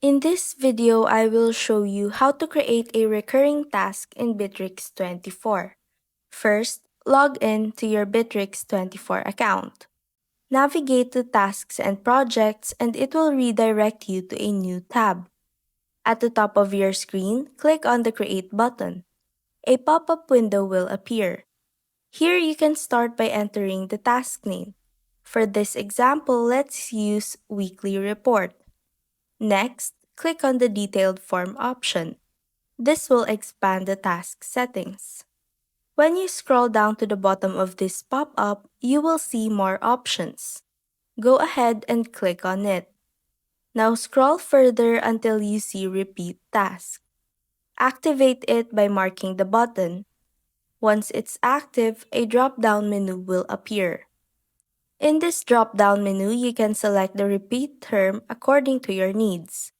In this video, I will show you how to create a recurring task in Bitrix24. First, log in to your Bitrix24 account. Navigate to Tasks and Projects and it will redirect you to a new tab. At the top of your screen, click on the Create button. A pop-up window will appear. Here you can start by entering the task name. For this example, let's use Weekly Report. Next, click on the Detailed Form option. This will expand the task settings. When you scroll down to the bottom of this pop-up, you will see more options. Go ahead and click on it. Now scroll further until you see Repeat Task. Activate it by marking the button. Once it's active, a drop-down menu will appear. In this drop-down menu, you can select the repeat term according to your needs.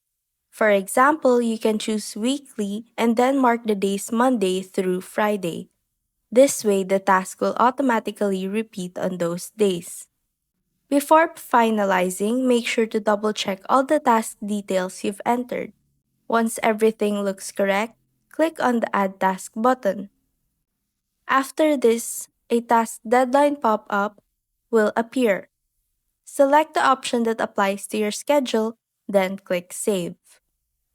For example, you can choose weekly and then mark the days Monday through Friday. This way, the task will automatically repeat on those days. Before finalizing, make sure to double-check all the task details you've entered. Once everything looks correct, click on the Add Task button. After this, a task deadline pop-up will appear. Select the option that applies to your schedule, then click Save.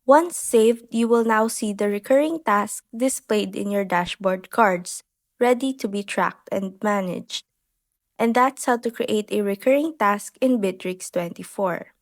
Once saved, you will now see the recurring task displayed in your dashboard cards, ready to be tracked and managed. And that's how to create a recurring task in Bitrix24.